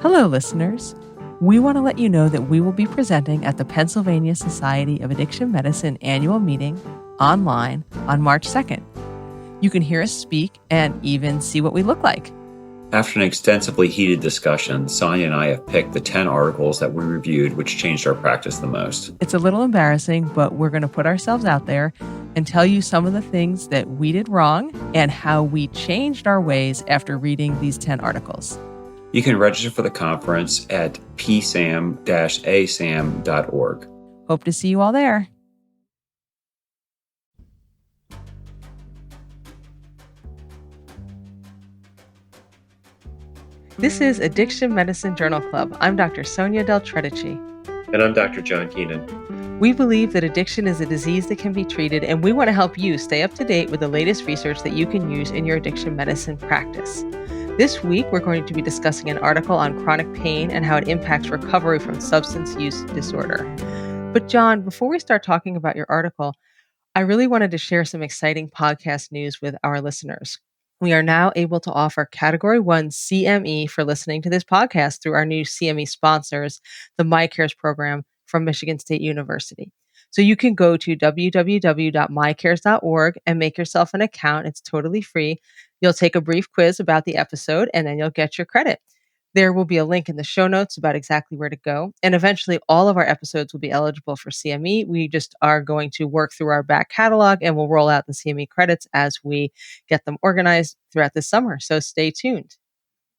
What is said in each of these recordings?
Hello, listeners. We want to let you know that we will be presenting at the Pennsylvania Society of Addiction Medicine annual meeting online on March 2nd. You can hear us speak and even see what we look like. After an extensively heated discussion, Sonya and I have picked the 10 articles that we reviewed which changed our practice the most. It's a little embarrassing, but we're going to put ourselves out there and tell you some of the things that we did wrong and how we changed our ways after reading these 10 articles. You can register for the conference at psam-asam.org. Hope to see you all there. This is Addiction Medicine Journal Club. I'm Dr. Sonya del Tredici. And I'm Dr. John Keenan. We believe that addiction is a disease that can be treated, and we want to help you stay up to date with the latest research that you can use in your addiction medicine practice. This week, we're going to be discussing an article on chronic pain and how it impacts recovery from substance use disorder. But John, before we start talking about your article, I really wanted to share some exciting podcast news with our listeners. We are now able to offer Category 1 CME for listening to this podcast through our new CME sponsors, the MyCares program from Michigan State University. So you can go to www.mycares.org and make yourself an account. It's totally free. You'll take a brief quiz about the episode, and then you'll get your credit. There will be a link in the show notes about exactly where to go. And eventually, all of our episodes will be eligible for CME. We just are going to work through our back catalog, and we'll roll out the CME credits as we get them organized throughout this summer. So stay tuned.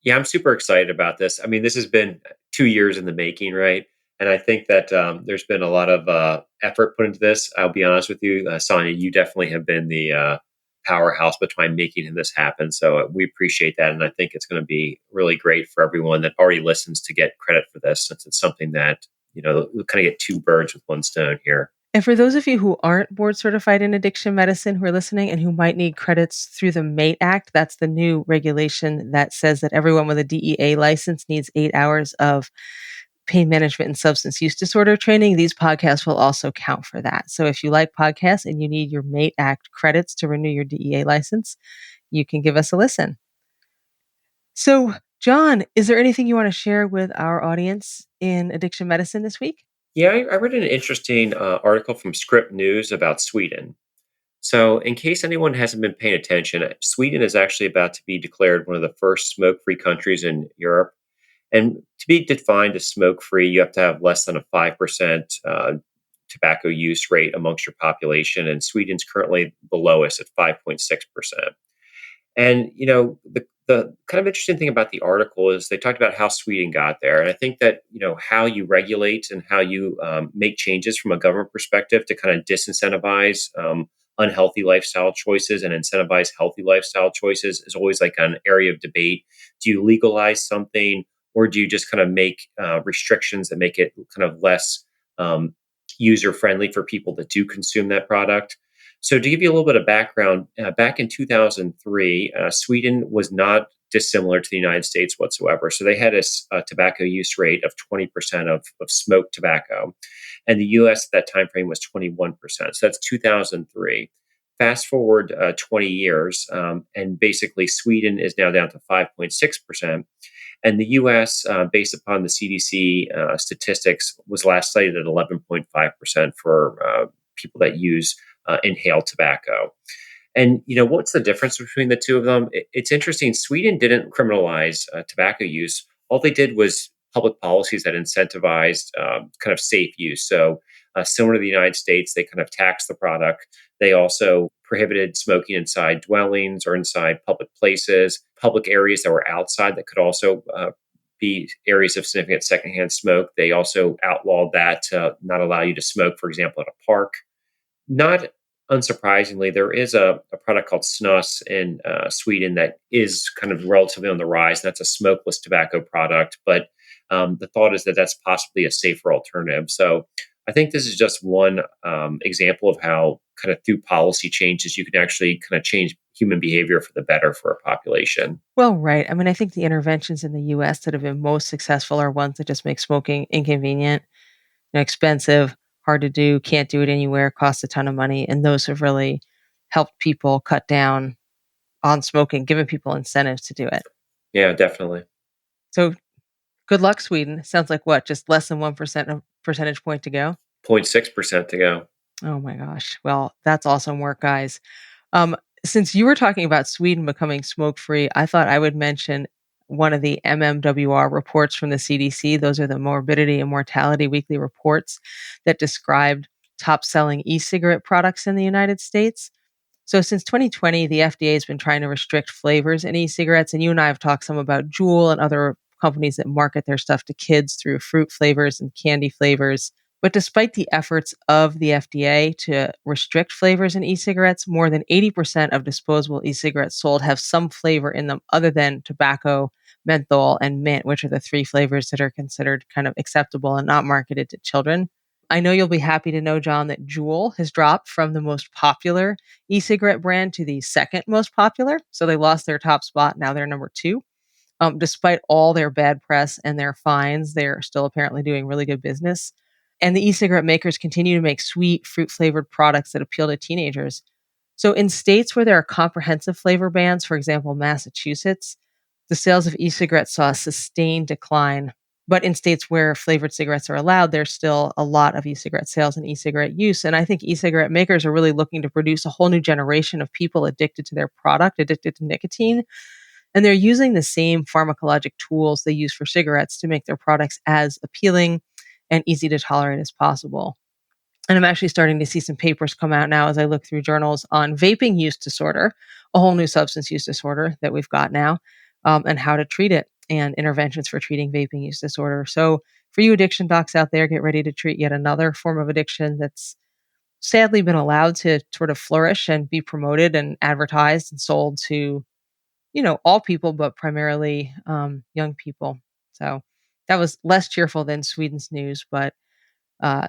Yeah, I'm super excited about this. I mean, this has been 2 years in the making, right? And I think that there's been a lot of effort put into this. I'll be honest with you, Sonia, you definitely have been the powerhouse behind making this happen. So we appreciate that. And I think it's going to be really great for everyone that already listens to get credit for this, since it's something that, we'll kind of get two birds with one stone here. And for those of you who aren't board certified in addiction medicine who are listening and who might need credits through the MATE Act, that's the new regulation that says that everyone with a DEA license needs 8 hours of pain management and substance use disorder training. These podcasts will also count for that. So if you like podcasts and you need your MATE Act credits to renew your DEA license, you can give us a listen. So, John, is there anything you want to share with our audience in addiction medicine this week? Yeah, I read an interesting article from Script News about Sweden. So, in case anyone hasn't been paying attention, Sweden is actually about to be declared one of the first smoke free countries in Europe. And to be defined as smoke free, you have to have less than a 5% tobacco use rate amongst your population. And Sweden's currently below us at 5.6%. And the kind of interesting thing about the article is they talked about how Sweden got there, and I think that how you regulate and how you make changes from a government perspective to kind of disincentivize unhealthy lifestyle choices and incentivize healthy lifestyle choices is always like an area of debate. Do you legalize something, or do you just kind of make restrictions that make it kind of less user friendly for people that do consume that product? So, to give you a little bit of background, back in 2003, Sweden was not dissimilar to the United States whatsoever. So, they had a tobacco use rate of 20% of smoked tobacco, and the U.S. at that time frame was 21%. So, that's 2003. Fast forward 20 years, and basically Sweden is now down to 5.6%. And the US, based upon the CDC statistics, was last cited at 11.5% for people that use inhaled tobacco. And what's the difference between the two of them? It's interesting. Sweden didn't criminalize tobacco use. All they did was public policies that incentivized kind of safe use. So similar to the United States, they kind of taxed the product. They also prohibited smoking inside dwellings or inside public places, public areas that were outside that could also be areas of significant secondhand smoke. They also outlawed that to not allow you to smoke, for example, at a park. Not unsurprisingly, there is a product called snus in Sweden that is kind of relatively on the rise. That's a smokeless tobacco product, but the thought is that that's possibly a safer alternative. So I think this is just one example of how kind of through policy changes, you can actually kind of change human behavior for the better for a population. Well, right. I mean, I think the interventions in the US that have been most successful are ones that just make smoking inconvenient, expensive, hard to do, can't do it anywhere, costs a ton of money. And those have really helped people cut down on smoking, giving people incentives to do it. Yeah, definitely. So Good luck, Sweden. Sounds like what? Just less than 1% of percentage point to go? 0.6% to go. Oh my gosh. Well, that's awesome work, guys. Um, since you were talking about Sweden becoming smoke free, I thought I would mention one of the MMWR reports from the CDC. Those are the morbidity and mortality weekly reports that described top selling e cigarette products in the United States. So, since 2020, the FDA has been trying to restrict flavors in e cigarettes. And you and I have talked some about Juul and other companies that market their stuff to kids through fruit flavors and candy flavors. But despite the efforts of the FDA to restrict flavors in e cigarettes, more than 80% of disposable e cigarettes sold have some flavor in them other than tobacco, menthol, and mint, which are the three flavors that are considered kind of acceptable and not marketed to children. I know you'll be happy to know, John, that Juul has dropped from the most popular e cigarette brand to the second most popular. So they lost their top spot. Now they're number two. Despite all their bad press and their fines, they're still apparently doing really good business. And the e cigarette makers continue to make sweet, fruit flavored products that appeal to teenagers. So, in states where there are comprehensive flavor bans, for example, Massachusetts, the sales of e cigarettes saw a sustained decline. But in states where flavored cigarettes are allowed, there's still a lot of e cigarette sales and e cigarette use. And I think e cigarette makers are really looking to produce a whole new generation of people addicted to their product, addicted to nicotine. And they're using the same pharmacologic tools they use for cigarettes to make their products as appealing and easy to tolerate as possible. And I'm actually starting to see some papers come out now as I look through journals on vaping use disorder, a whole new substance use disorder that we've got now, and how to treat it and interventions for treating vaping use disorder. So, for you addiction docs out there, get ready to treat yet another form of addiction that's sadly been allowed to sort of flourish and be promoted and advertised and sold to, all people, but primarily young people. So, that was less cheerful than Sweden's news, but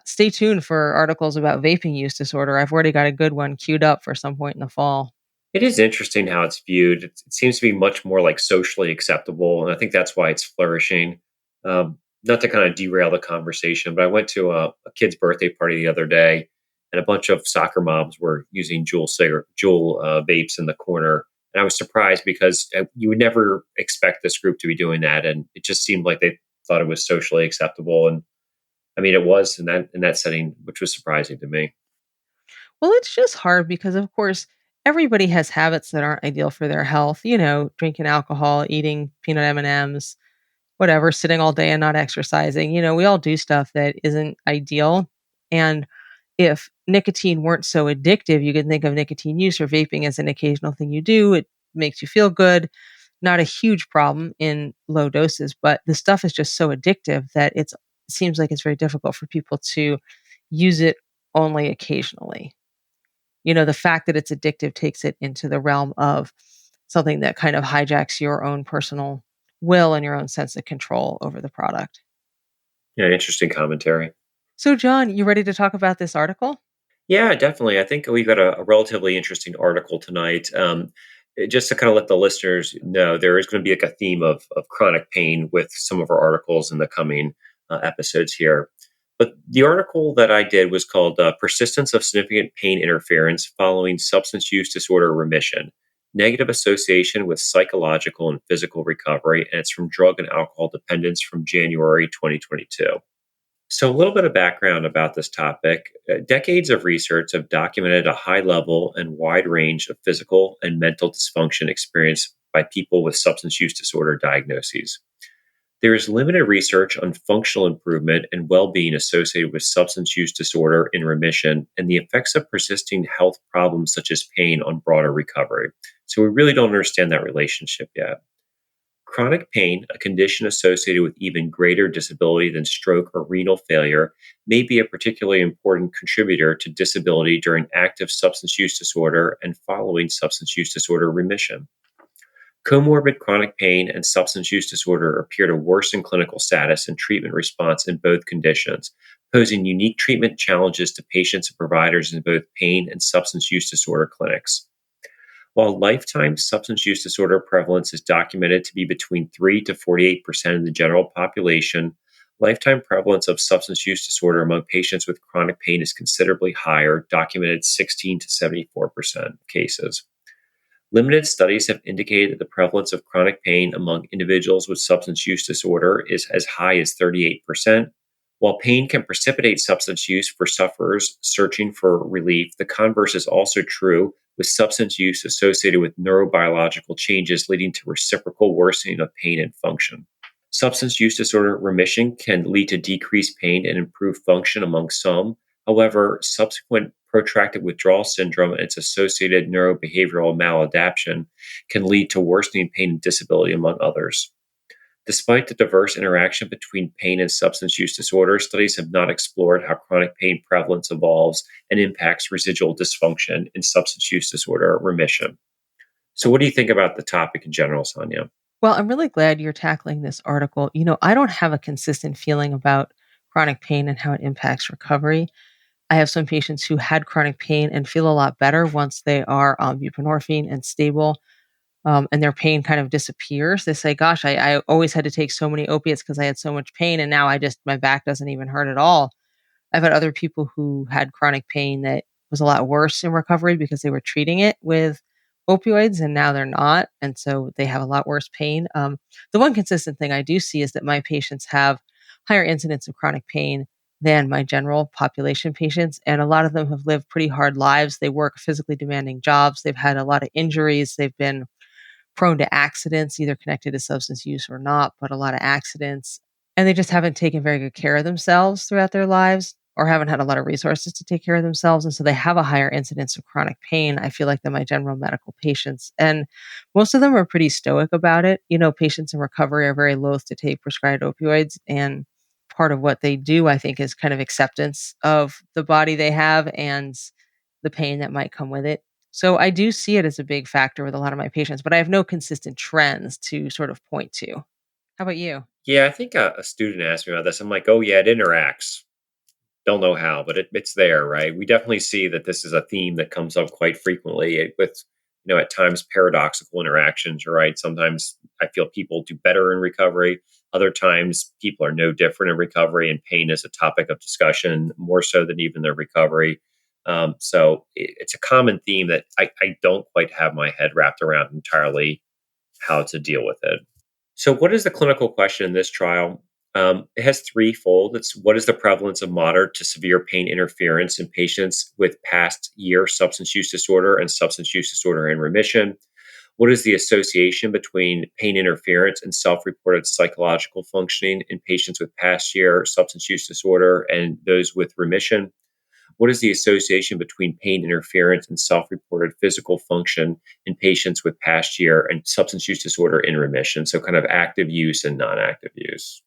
stay tuned for articles about vaping use disorder. I've already got a good one queued up for some point in the fall. It is interesting how it's viewed. It seems to be much more like socially acceptable, and I think that's why it's flourishing. Not to kind of derail the conversation, but I went to a kid's birthday party the other day, and a bunch of soccer moms were using Juul vapes in the corner, and I was surprised because you would never expect this group to be doing that, and it just seemed like they thought it was socially acceptable, and I mean, it was in that setting, which was surprising to me. Well, it's just hard because, of course, everybody has habits that aren't ideal for their health. Drinking alcohol, eating peanut M&Ms, whatever, sitting all day and not exercising. We all do stuff that isn't ideal. And if nicotine weren't so addictive, you could think of nicotine use or vaping as an occasional thing you do. It makes you feel good. Not a huge problem in low doses, but the stuff is just so addictive that it seems like it's very difficult for people to use it only occasionally. The fact that it's addictive takes it into the realm of something that kind of hijacks your own personal will and your own sense of control over the product. Yeah, interesting commentary. So, John, you ready to talk about this article? Yeah, definitely. I think we've got a relatively interesting article tonight. Just to kind of let the listeners know, there is going to be like a theme of chronic pain with some of our articles in the coming episodes here. But the article that I did was called Persistence of Significant Pain Interference Following Substance Use Disorder Remission, Negative Association with Psychological and Physical Recovery. And it's from Drug and Alcohol Dependence from January 2022. So, a little bit of background about this topic. Decades of research have documented a high level and wide range of physical and mental dysfunction experienced by people with substance use disorder diagnoses. There is limited research on functional improvement and well being associated with substance use disorder in remission and the effects of persisting health problems such as pain on broader recovery. So, we really don't understand that relationship yet. Chronic pain, a condition associated with even greater disability than stroke or renal failure, may be a particularly important contributor to disability during active substance use disorder and following substance use disorder remission. Comorbid chronic pain and substance use disorder appear to worsen clinical status and treatment response in both conditions, posing unique treatment challenges to patients and providers in both pain and substance use disorder clinics. While lifetime substance use disorder prevalence is documented to be between 3 to 48% of the general population, lifetime prevalence of substance use disorder among patients with chronic pain is considerably higher, documented 16 to 74% cases. Limited studies have indicated that the prevalence of chronic pain among individuals with substance use disorder is as high as 38%. While pain can precipitate substance use for sufferers searching for relief, the converse is also true, with substance use associated with neurobiological changes leading to reciprocal worsening of pain and function. Substance use disorder remission can lead to decreased pain and improved function among some. However, subsequent protracted withdrawal syndrome and its associated neurobehavioral maladaptation can lead to worsening pain and disability among others. Despite the diverse interaction between pain and substance use disorder, studies have not explored how chronic pain prevalence evolves and impacts residual dysfunction in substance use disorder remission. So, what do you think about the topic in general, Sonia? Well, I'm really glad you're tackling this article. I don't have a consistent feeling about chronic pain and how it impacts recovery. I have some patients who had chronic pain and feel a lot better once they are on buprenorphine and stable, and their pain kind of disappears. They say, "Gosh, I always had to take so many opiates because I had so much pain, and now my back doesn't even hurt at all." I've had other people who had chronic pain that was a lot worse in recovery because they were treating it with opioids and now they're not. And so they have a lot worse pain. The one consistent thing I do see is that my patients have higher incidence of chronic pain than my general population patients. And a lot of them have lived pretty hard lives. They work physically demanding jobs. They've had a lot of injuries. They've been prone to accidents, either connected to substance use or not, but a lot of accidents. And they just haven't taken very good care of themselves throughout their lives or haven't had a lot of resources to take care of themselves. And so they have a higher incidence of chronic pain, I feel like, than my general medical patients. And most of them are pretty stoic about it. Patients in recovery are very loath to take prescribed opioids. And part of what they do, I think, is kind of acceptance of the body they have and the pain that might come with it. So I do see it as a big factor with a lot of my patients, but I have no consistent trends to sort of point to. How about you? Yeah, I think a student asked me about this. I'm like, oh, yeah, it interacts. Don't know how, but it's there, right? We definitely see that this is a theme that comes up quite frequently with, at times paradoxical interactions, right? Sometimes I feel people do better in recovery. Other times people are no different in recovery, and pain is a topic of discussion more so than even their recovery. It's a common theme that I don't quite have my head wrapped around entirely how to deal with it. So, what is the clinical question in this trial? It has threefold. It's what is the prevalence of moderate to severe pain interference in patients with past year substance use disorder and substance use disorder in remission? What is the association between pain interference and self reported psychological functioning in patients with past year substance use disorder and those with remission? What is the association between pain interference and self reported physical function in patients with past year and substance use disorder in remission? So, kind of active use and non active use.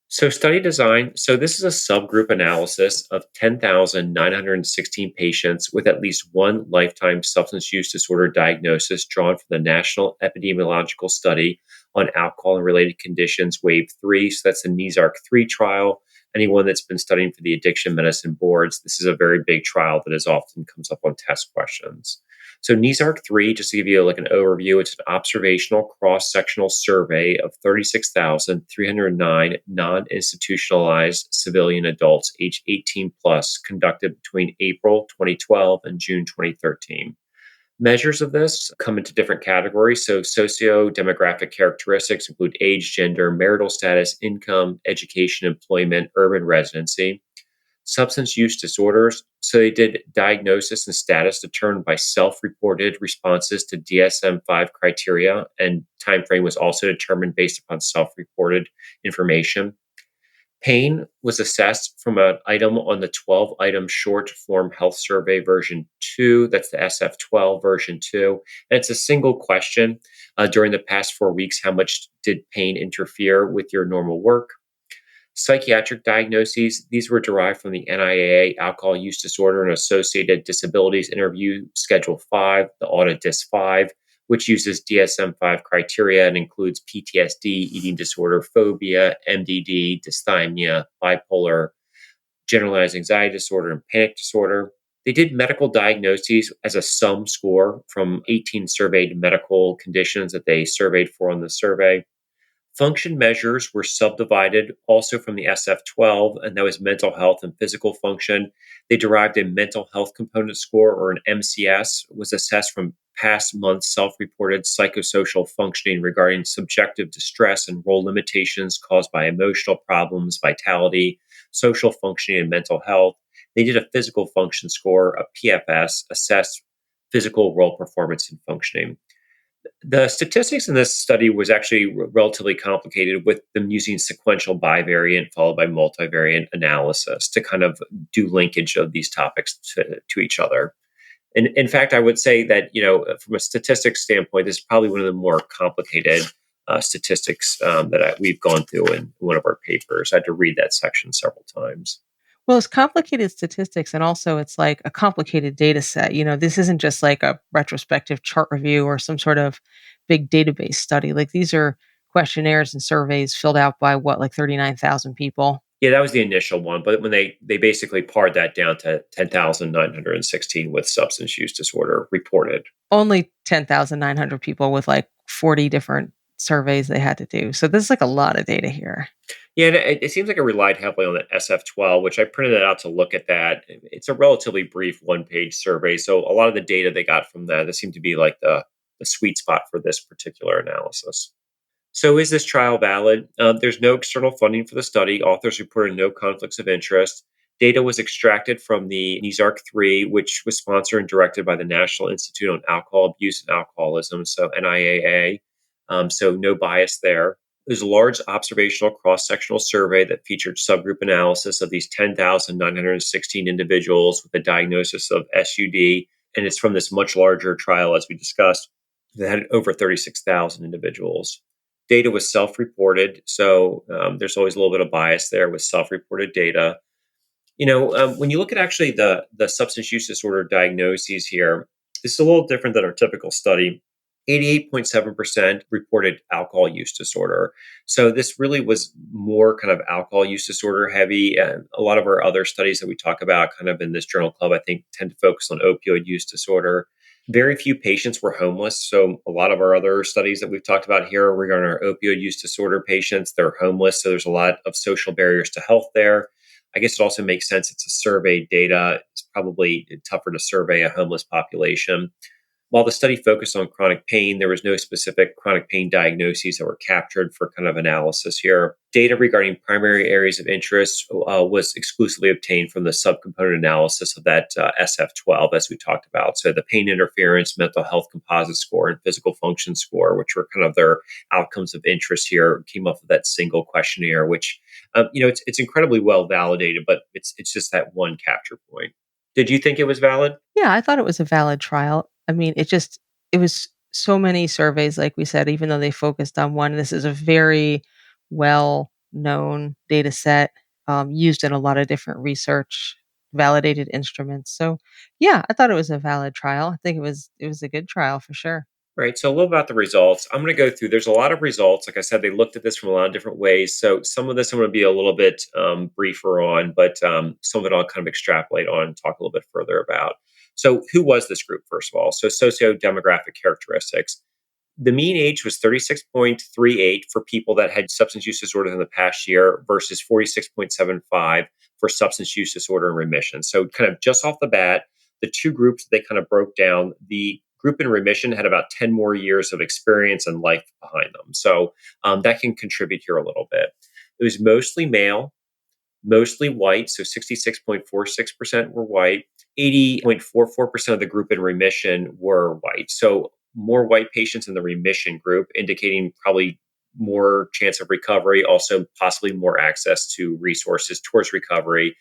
So, study design. So, this is a subgroup analysis of 10,916 patients with at least one lifetime substance use disorder diagnosis drawn from the National Epidemiological Study on Alcohol and Related Conditions, Wave 3. So, that's the NESARC 3 trial. Anyone that's been studying for the addiction medicine boards, this is a very big trial that is often comes up on test questions. So NESARC 3, just to give you like an overview, it's an observational cross-sectional survey of 36,309 non-institutionalized civilian adults aged 18 plus conducted between April 2012 and June 2013. Measures of this come into different categories. So, socio-demographic characteristics include age, gender, marital status, income, education, employment, urban residency. Substance use disorders. So, they did diagnosis and status determined by self-reported responses to DSM-5 criteria, and time frame was also determined based upon self-reported information. Pain was assessed from an item on the 12-item short form health survey version 2. That's the SF12 version 2. And it's a single question during the past 4 weeks. How much did pain interfere with your normal work? Psychiatric diagnoses, these were derived from the NIAA Alcohol Use Disorder and Associated Disabilities Interview Schedule 5, the Audit DIS 5, which uses DSM 5 criteria and includes PTSD, eating disorder, phobia, MDD, dysthymia, bipolar, generalized anxiety disorder, and panic disorder. They did medical diagnoses as a sum score from 18 surveyed medical conditions that they surveyed for on the survey. Function measures were subdivided also from the SF-12, and that was mental health and physical function. They derived a mental health component score, or an MCS, was assessed from past months' self-reported psychosocial functioning regarding subjective distress and role limitations caused by emotional problems, vitality, social functioning, and mental health. They did a physical function score, a PFS, assessed physical role performance and functioning. The statistics in this study was actually relatively complicated, with them using sequential bivariate followed by multivariate analysis to kind of do linkage of these topics to each other. And in fact, I would say that, from a statistics standpoint, this is probably one of the more complicated statistics we've gone through in one of our papers. I had to read that section several times. Well, it's complicated statistics and also it's like a complicated data set. This isn't just like a retrospective chart review or some sort of big database study. Like these are questionnaires and surveys filled out by what, like 39,000 people? Yeah, that was the initial one, but when they basically pared that down to 10,916 with substance use disorder reported. Only 10,900 people with like 40 different surveys they had to do. So there's like a lot of data here. Yeah, and it seems like it relied heavily on the SF-12, which I printed it out to look at that. It's a relatively brief one-page survey, so a lot of the data they got from that seemed to be like the sweet spot for this particular analysis. So, is this trial valid? There's no external funding for the study. Authors reported no conflicts of interest. Data was extracted from the NESARC 3, which was sponsored and directed by the National Institute on Alcohol Abuse and Alcoholism, so NIAA. So, no bias there. There's a large observational cross sectional survey that featured subgroup analysis of these 10,916 individuals with a diagnosis of SUD. And it's from this much larger trial, as we discussed, that had over 36,000 individuals. Data was self-reported, so there's always a little bit of bias there with self-reported data. When you look at actually the substance use disorder diagnoses here, this is a little different than our typical study. 88.7% reported alcohol use disorder. So this really was more kind of alcohol use disorder heavy. And a lot of our other studies that we talk about kind of in this journal club, I think, tend to focus on opioid use disorder. Very few patients were homeless. So a lot of our other studies that we've talked about here regarding our opioid use disorder patients, they're homeless. So there's a lot of social barriers to health there. I guess it also makes sense. It's a survey data. It's probably tougher to survey a homeless population. While the study focused on chronic pain, there was no specific chronic pain diagnoses that were captured for kind of analysis here. Data regarding primary areas of interest was exclusively obtained from the subcomponent analysis of that SF-12, as we talked about. So the pain interference, mental health composite score, and physical function score, which were kind of their outcomes of interest here, came up with that single questionnaire, which it's incredibly well validated, but it's just that one capture point. Did you think it was valid? Yeah, I thought it was a valid trial. I mean, it was so many surveys, like we said, even though they focused on one, this is a very well-known data set, used in a lot of different research, validated instruments. So yeah, I thought it was a valid trial. I think it was a good trial for sure. Right. So a little about the results. I'm going to go through. There's a lot of results. Like I said, they looked at this from a lot of different ways. So some of this I'm going to be a little bit briefer on, but some of it I'll kind of extrapolate on and talk a little bit further about. So who was this group, first of all? So socio-demographic characteristics. The mean age was 36.38 for people that had substance use disorder in the past year versus 46.75 for substance use disorder in remission. So, kind of just off the bat, the two groups they kind of broke down. The group in remission had about 10 more years of experience and life behind them. So, that can contribute here a little bit. It was mostly male, mostly white. So, 66.46% were white. 80.44% of the group in remission were white. So more white patients in the remission group, indicating probably more chance of recovery, also possibly more access to resources towards recovery,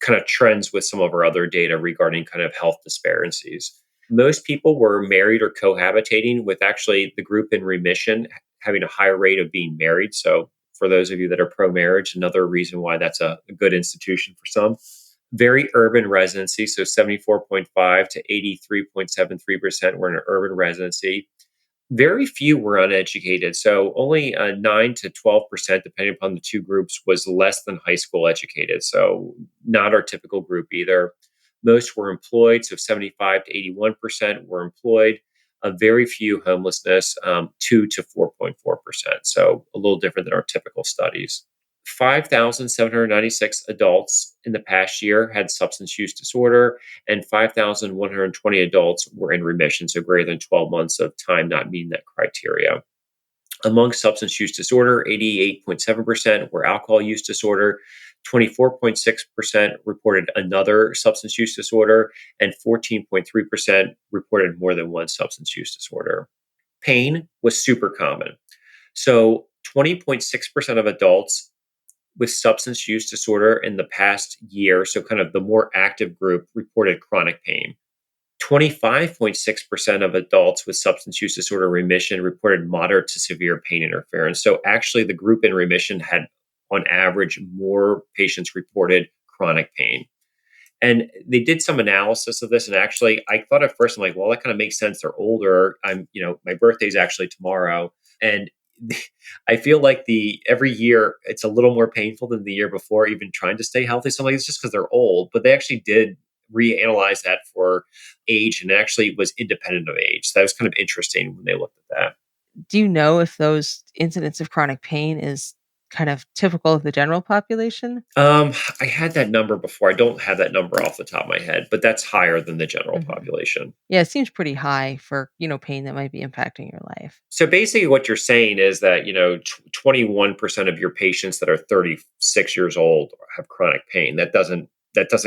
kind of trends with some of our other data regarding kind of health disparities. Most people were married or cohabitating, with actually the group in remission having a higher rate of being married. So for those of you that are pro marriage, another reason why that's a good institution for some. Very urban residency, so 74.5 to 83.73% were in an urban residency. Very few were uneducated, so only 9 to 12%, depending upon the two groups, was less than high school educated, so not our typical group either. Most were employed, so 75 to 81% were employed. a very few homelessness, 2 to 4.4%. So a little different than our typical studies. 5,796 adults in the past year had substance use disorder, and 5,120 adults were in remission, so greater than 12 months of time not meeting that criteria. Among substance use disorder, 88.7% were alcohol use disorder, 24.6% reported another substance use disorder, and 14.3% reported more than one substance use disorder. Pain was super common. So 20.6% of adults with substance use disorder in the past year, so kind of the more active group, reported chronic pain. 25.6% of adults with substance use disorder remission reported moderate to severe pain interference. So actually, the group in remission had, on average, more patients reported chronic pain. And they did some analysis of this. And actually, I thought at first, I'm like, well, that kind of makes sense. They're older. My birthday's actually tomorrow. And I feel like every year it's a little more painful than the year before, even trying to stay healthy. So I'm like, it's just because they're old. But they actually did reanalyze that for age, and it actually was independent of age. So that was kind of interesting when they looked at that. Do you know if those incidents of chronic pain is kind of typical of the general population? I had that number before. I don't have that number off the top of my head, but that's higher than the general Mhm. population. Yeah, it seems pretty high for, pain that might be impacting your life. So basically, what you're saying is that 21% of your patients that are 36 years old have chronic pain. That doesn't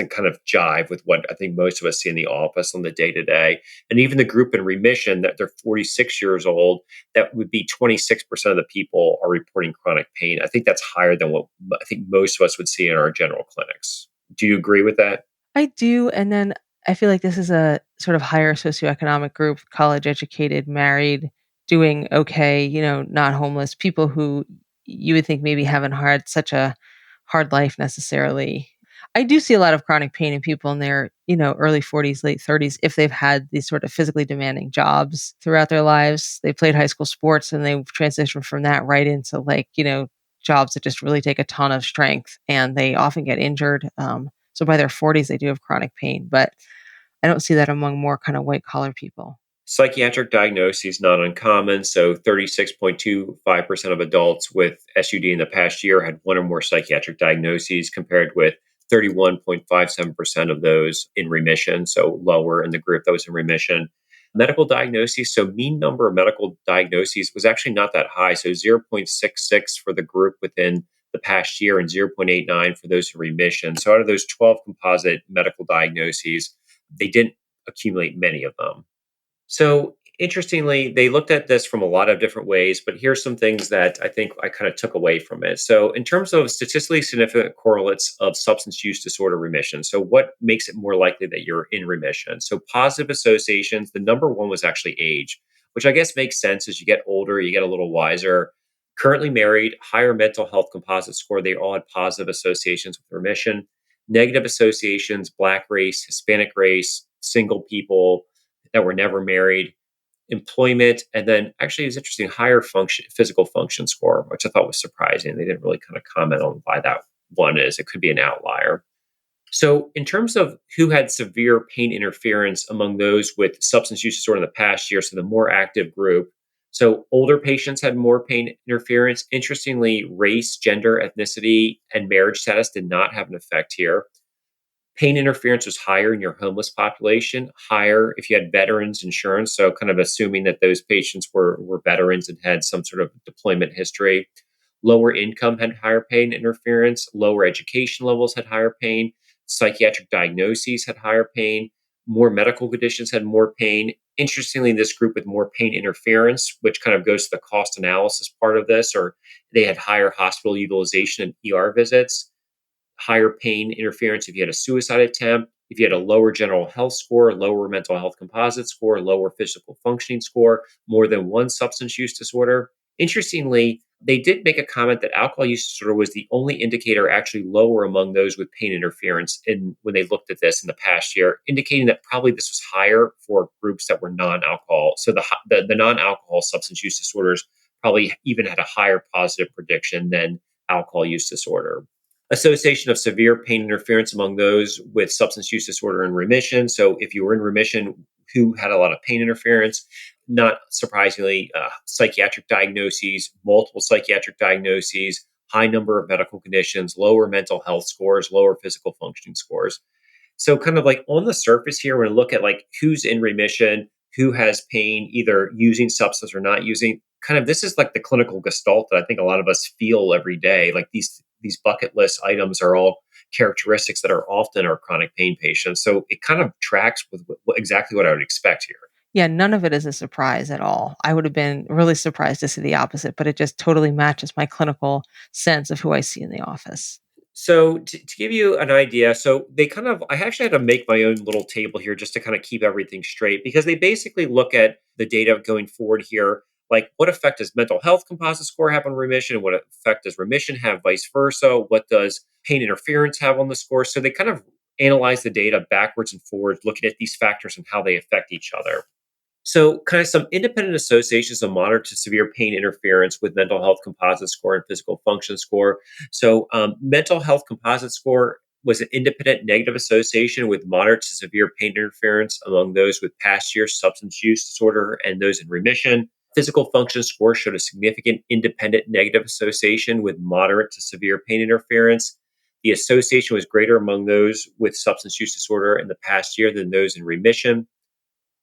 kind of jive with what I think most of us see in the office on the day to day. And even the group in remission that they're 46 years old, that would be 26% of the people are reporting chronic pain. I think that's higher than what I think most of us would see in our general clinics. Do you agree with that? I do, and then I feel like this is a sort of higher socioeconomic group, college educated, married, doing okay, not homeless, people who you would think maybe haven't had such a hard life necessarily. I do see a lot of chronic pain in people in their, early 40s, late 30s if they've had these sort of physically demanding jobs throughout their lives. They played high school sports and they've transitioned from that right into like, jobs that just really take a ton of strength and they often get injured. So by their 40s, they do have chronic pain, but I don't see that among more kind of white collar people. Psychiatric diagnoses not uncommon. So 36.25% of adults with SUD in the past year had one or more psychiatric diagnoses, compared with 31.57% of those in remission, so lower in the group that was in remission. Medical diagnoses, so mean number of medical diagnoses was actually not that high. So 0.66 for the group within the past year and 0.89 for those in remission. So out of those 12 composite medical diagnoses, they didn't accumulate many of them. So interestingly, they looked at this from a lot of different ways, but here's some things that I think I kind of took away from it. So, in terms of statistically significant correlates of substance use disorder remission, so what makes it more likely that you're in remission? So, positive associations, the number one was actually age, which I guess makes sense. As you get older, you get a little wiser. Currently married, higher mental health composite score, they all had positive associations with remission. Negative associations, Black race, Hispanic race, single people that were never married, employment, and then actually it was interesting, higher physical function score, which I thought was surprising. They didn't really kind of comment on why that one is. It could be an outlier. So, in terms of who had severe pain interference among those with substance use disorder in the past year, so the more active group, so older patients had more pain interference. Interestingly, race, gender, ethnicity, and marriage status did not have an effect here. Pain interference was higher in your homeless population, higher if you had veterans insurance. So, kind of assuming that those patients were veterans and had some sort of deployment history. Lower income had higher pain interference. Lower education levels had higher pain. Psychiatric diagnoses had higher pain. More medical conditions had more pain. Interestingly, this group with more pain interference, which kind of goes to the cost analysis part of this, or they had higher hospital utilization and ER visits, higher pain interference if you had a suicide attempt, if you had a lower general health score, lower mental health composite score, lower physical functioning score, more than one substance use disorder. Interestingly, they did make a comment that alcohol use disorder was the only indicator actually lower among those with pain interference when they looked at this in the past year, indicating that probably this was higher for groups that were non-alcohol. So the non-alcohol substance use disorders probably even had a higher positive prediction than alcohol use disorder. Association of severe pain interference among those with substance use disorder in remission. So, if you were in remission, who had a lot of pain interference? not surprisingly, psychiatric diagnoses, multiple psychiatric diagnoses, high number of medical conditions, lower mental health scores, lower physical functioning scores. So, kind of like on the surface here, when I look at like who's in remission, who has pain, either using substance or not using, kind of this is like the clinical gestalt that I think a lot of us feel every day. Like these bucket list items are all characteristics that are often our chronic pain patients. So it kind of tracks with exactly what I would expect here. Yeah, none of it is a surprise at all. I would have been really surprised to see the opposite, but it just totally matches my clinical sense of who I see in the office. So to give you an idea, so they kind of I actually had to make my own little table here just to kind of keep everything straight because they basically look at the data going forward here, like what effect does mental health composite score have on remission? What effect does remission have, vice versa? What does pain interference have on the score? So they kind of analyze the data backwards and forwards, looking at these factors and how they affect each other. So, kind of some independent associations of moderate to severe pain interference with mental health composite score and physical function score. So, mental health composite score was an independent negative association with moderate to severe pain interference among those with past year substance use disorder and those in remission. Physical function score showed a significant independent negative association with moderate to severe pain interference. The association was greater among those with substance use disorder in the past year than those in remission.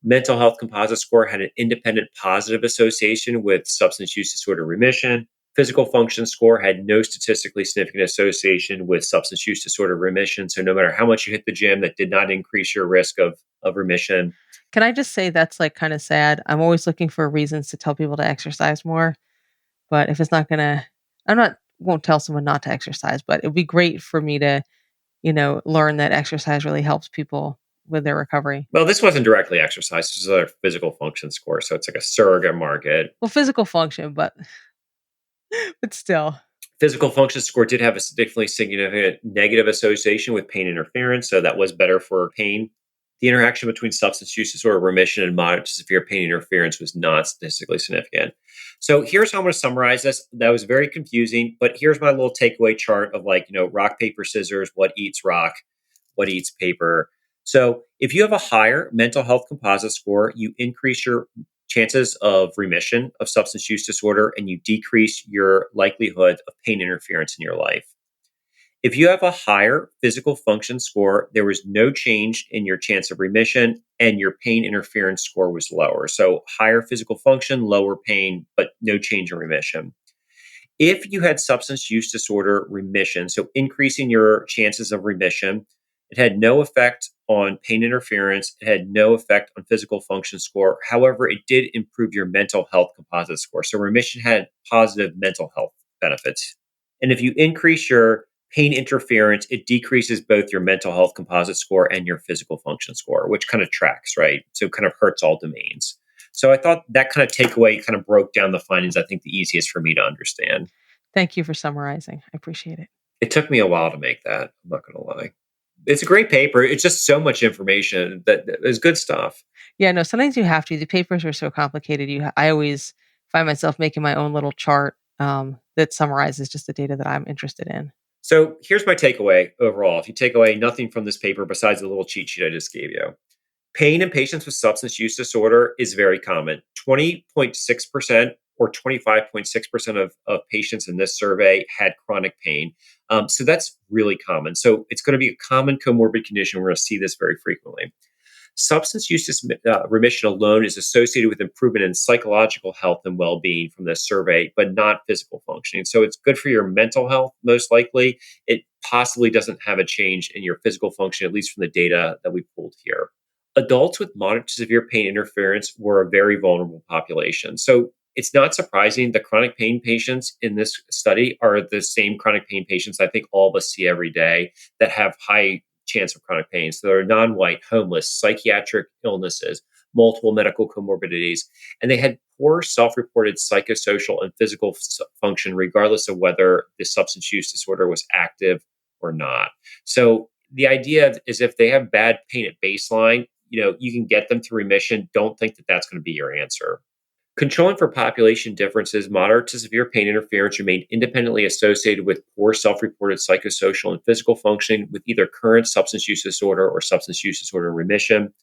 Mental health composite score had an independent positive association with substance use disorder remission. Physical function score had no statistically significant association with substance use disorder remission. So, no matter how much you hit the gym, that did not increase your risk of remission. Can I just say that's like kind of sad? I'm always looking for reasons to tell people to exercise more, but if it's not gonna, I'm not won't tell someone not to exercise, but it'd be great for me to, learn that exercise really helps people with their recovery. Well, this wasn't directly exercise, this was a physical function score. So, it's like a surrogate market. Well, physical function, but but still. Physical function score did have a significantly significant negative association with pain interference, so that was better for pain. The interaction between substance use disorder remission and moderate to severe pain interference was not statistically significant. So here's how I'm going to summarize this. That was very confusing, but here's my little takeaway chart of like, rock, paper, scissors, what eats rock, what eats paper. So if you have a higher mental health composite score, you increase your chances of remission of substance use disorder and you decrease your likelihood of pain interference in your life. If you have a higher physical function score, there was no change in your chance of remission and your pain interference score was lower. So higher physical function, lower pain, but no change in remission. If you had substance use disorder remission, so increasing your chances of remission, it had no effect on pain interference. It had no effect on physical function score. However, it did improve your mental health composite score. So remission had positive mental health benefits. And if you increase your pain interference, it decreases both your mental health composite score and your physical function score, which kind of tracks, right? So it kind of hurts all domains. So I thought that kind of takeaway kind of broke down the findings, I think the easiest for me to understand. Thank you for summarizing. I appreciate it. It took me a while to make that. I'm not going to lie. It's a great paper. It's just so much information that is good stuff. Yeah, no, sometimes you have to. The papers are so complicated. I always find myself making my own little chart that summarizes just the data that I'm interested in. So here's my takeaway overall. If you take away nothing from this paper besides the little cheat sheet I just gave you, pain in patients with substance use disorder is very common. 20.6% or 25.6% of patients in this survey had chronic pain. So that's really common. So it's going to be a common comorbid condition. We're going to see this very frequently. Substance use remission alone is associated with improvement in psychological health and well being from this survey, but not physical functioning. So it's good for your mental health, most likely. It possibly doesn't have a change in your physical function, at least from the data that we pulled here. Adults with moderate to severe pain interference were a very vulnerable population. So it's not surprising the chronic pain patients in this study are the same chronic pain patients I think all of us see every day that have high chance of chronic pain. So they're non-white, homeless, psychiatric illnesses, multiple medical comorbidities, and they had poor self-reported psychosocial and physical function, regardless of whether the substance use disorder was active or not. So the idea is if they have bad pain at baseline, you can get them to remission. Don't think that that's going to be your answer. Controlling for population differences, moderate to severe pain interference remained independently associated with poor self reported psychosocial and physical functioning with either current substance use disorder or substance use disorder remission.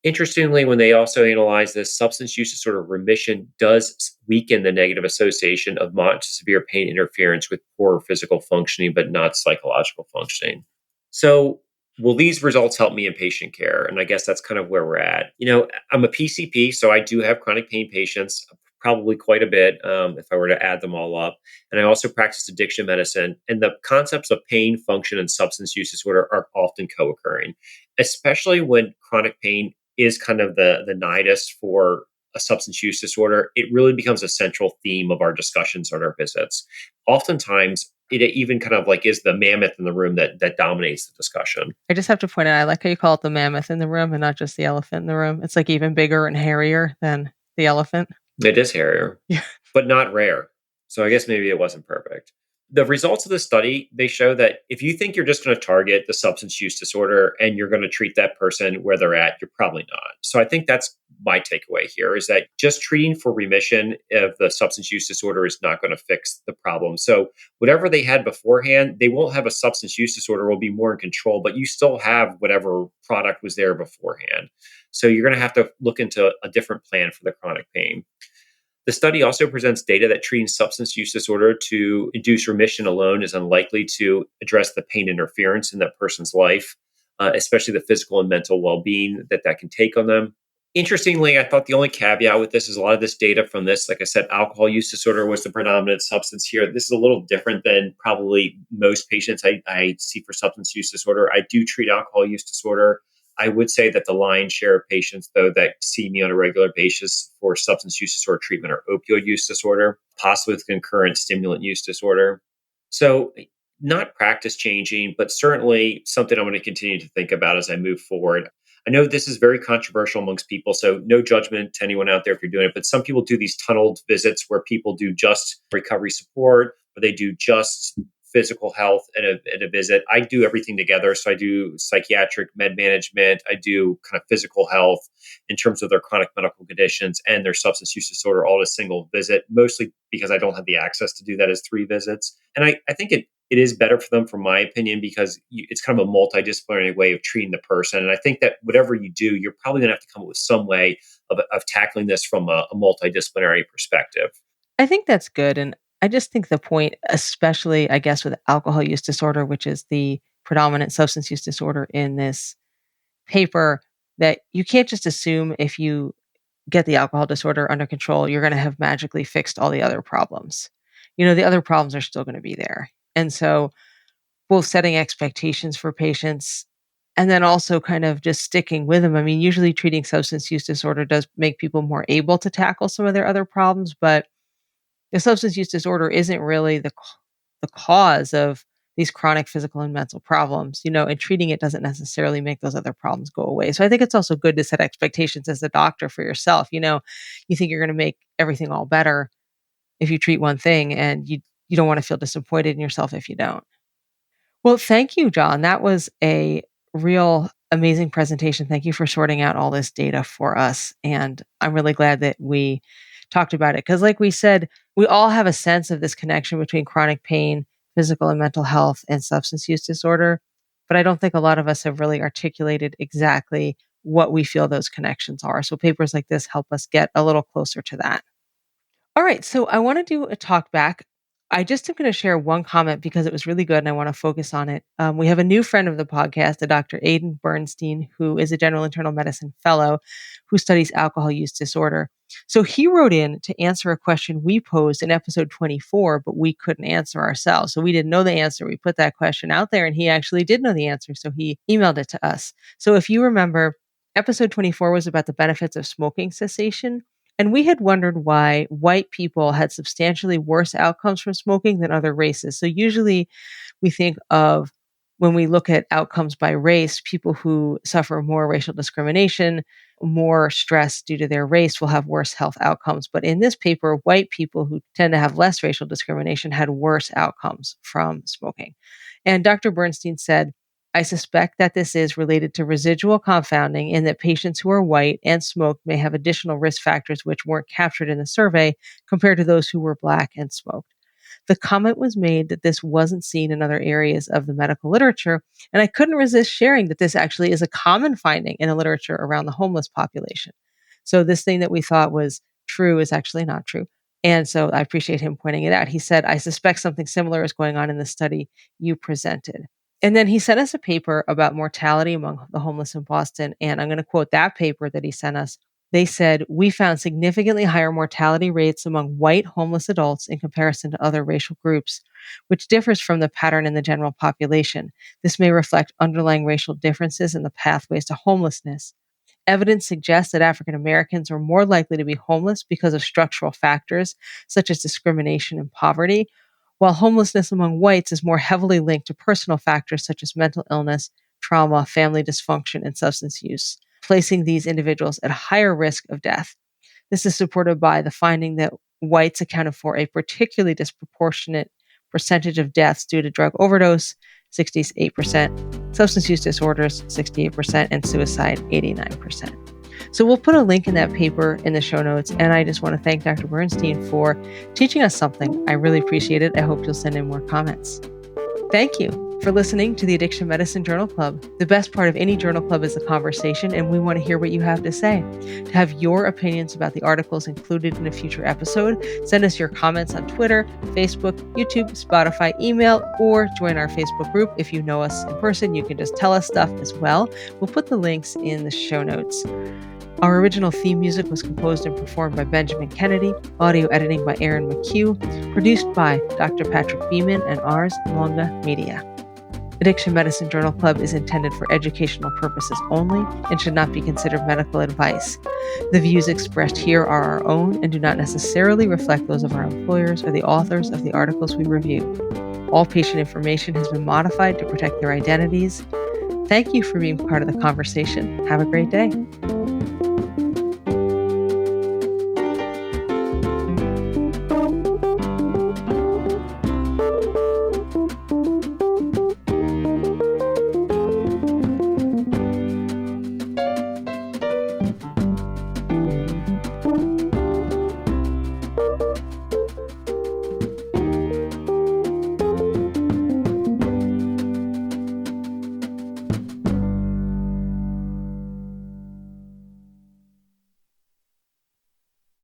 Interestingly, when they also analyze this, substance use disorder remission does weaken the negative association of moderate to severe pain interference with poor physical functioning, but not psychological functioning. So, will these results help me in patient care? And I guess that's kind of where we're at. I'm a PCP, so I do have chronic pain patients, probably quite a bit if I were to add them all up. And I also practice addiction medicine. And the concepts of pain, function, and substance use disorder are often co occurring, especially when chronic pain is kind of the nidus for a substance use disorder. It really becomes a central theme of our discussions on our visits. Oftentimes, it even kind of like is the mammoth in the room that dominates the discussion. I just have to point out, I like how you call it the mammoth in the room and not just the elephant in the room. It's like even bigger and hairier than the elephant. It is hairier, Yeah. but not rare. So I guess maybe it wasn't perfect. The results of the study, they show that if you think you're just going to target the substance use disorder and you're going to treat that person where they're at, you're probably not. So I think that's my takeaway here is that just treating for remission of the substance use disorder is not going to fix the problem. So whatever they had beforehand, they won't have a substance use disorder, will be more in control, but you still have whatever product was there beforehand. So you're going to have to look into a different plan for the chronic pain. The study also presents data that treating substance use disorder to induce remission alone is unlikely to address the pain interference in that person's life, especially the physical and mental well being that can take on them. Interestingly, I thought the only caveat with this is a lot of this data from this, like I said, alcohol use disorder was the predominant substance here. This is a little different than probably most patients I see for substance use disorder. I do treat alcohol use disorder. I would say that the lion's share of patients, though, that see me on a regular basis for substance use disorder treatment are opioid use disorder, possibly with concurrent stimulant use disorder. So, not practice changing, but certainly something I'm going to continue to think about as I move forward. I know this is very controversial amongst people, so no judgment to anyone out there if you're doing it, but some people do these tunneled visits where people do just recovery support or they do just physical health at a visit. I do everything together. So I do psychiatric med management. I do kind of physical health in terms of their chronic medical conditions and their substance use disorder all in a single visit, mostly because I don't have the access to do that as three visits. And I think it is better for them, from my opinion, because it's kind of a multidisciplinary way of treating the person. And I think that whatever you do, you're probably going to have to come up with some way of tackling this from a multidisciplinary perspective. I think that's good. And I just think the point, especially, I guess, with alcohol use disorder, which is the predominant substance use disorder in this paper, that you can't just assume if you get the alcohol disorder under control, you're going to have magically fixed all the other problems. The other problems are still going to be there. And so, both setting expectations for patients and then also kind of just sticking with them. I mean, usually treating substance use disorder does make people more able to tackle some of their other problems, but the substance use disorder isn't really the cause of these chronic physical and mental problems, and treating it doesn't necessarily make those other problems go away. So I think it's also good to set expectations as a doctor for yourself. You think you're going to make everything all better if you treat one thing, and you don't want to feel disappointed in yourself if you don't. Well, thank you, John. That was a real amazing presentation. Thank you for sorting out all this data for us. And I'm really glad that we talked about it because, like we said, we all have a sense of this connection between chronic pain, physical and mental health, and substance use disorder. But I don't think a lot of us have really articulated exactly what we feel those connections are. So papers like this help us get a little closer to that. All right, so I want to do a talk back. I just am going to share one comment because it was really good and I want to focus on it. We have a new friend of the podcast, a Dr. Aidan Bernstein, who is a general internal medicine fellow who studies alcohol use disorder. So he wrote in to answer a question we posed in episode 24, but we couldn't answer ourselves. So we didn't know the answer. We put that question out there and he actually did know the answer. So he emailed it to us. So if you remember, episode 24 was about the benefits of smoking cessation. And we had wondered why white people had substantially worse outcomes from smoking than other races. So usually we think of when we look at outcomes by race, people who suffer more racial discrimination, more stress due to their race will have worse health outcomes. But in this paper, white people who tend to have less racial discrimination had worse outcomes from smoking. And Dr. Bernstein said, I suspect that this is related to residual confounding in that patients who are white and smoked may have additional risk factors which weren't captured in the survey compared to those who were black and smoked. The comment was made that this wasn't seen in other areas of the medical literature, and I couldn't resist sharing that this actually is a common finding in the literature around the homeless population. So this thing that we thought was true is actually not true. And so I appreciate him pointing it out. He said, I suspect something similar is going on in the study you presented. And then he sent us a paper about mortality among the homeless in Boston. And I'm going to quote that paper that he sent us. They said, we found significantly higher mortality rates among white homeless adults in comparison to other racial groups, which differs from the pattern in the general population. This may reflect underlying racial differences in the pathways to homelessness. Evidence suggests that African Americans are more likely to be homeless because of structural factors such as discrimination and poverty, while homelessness among whites is more heavily linked to personal factors such as mental illness, trauma, family dysfunction, and substance use, placing these individuals at a higher risk of death. This is supported by the finding that whites accounted for a particularly disproportionate percentage of deaths due to drug overdose, 68%, substance use disorders, 68%, and suicide, 89%. So we'll put a link in that paper in the show notes, and I just want to thank Dr. Bernstein for teaching us something. I really appreciate it. I hope you'll send in more comments. Thank you for listening to the Addiction Medicine Journal Club. The best part of any journal club is the conversation, and we want to hear what you have to say. To have your opinions about the articles included in a future episode, send us your comments on Twitter, Facebook, YouTube, Spotify, email, or join our Facebook group. If you know us in person, you can just tell us stuff as well. We'll put the links in the show notes. Our original theme music was composed and performed by Benjamin Kennedy, audio editing by Aaron McHugh, produced by Dr. Patrick Beeman and Ars Longa Media. Addiction Medicine Journal Club is intended for educational purposes only and should not be considered medical advice. The views expressed here are our own and do not necessarily reflect those of our employers or the authors of the articles we review. All patient information has been modified to protect their identities. Thank you for being part of the conversation. Have a great day.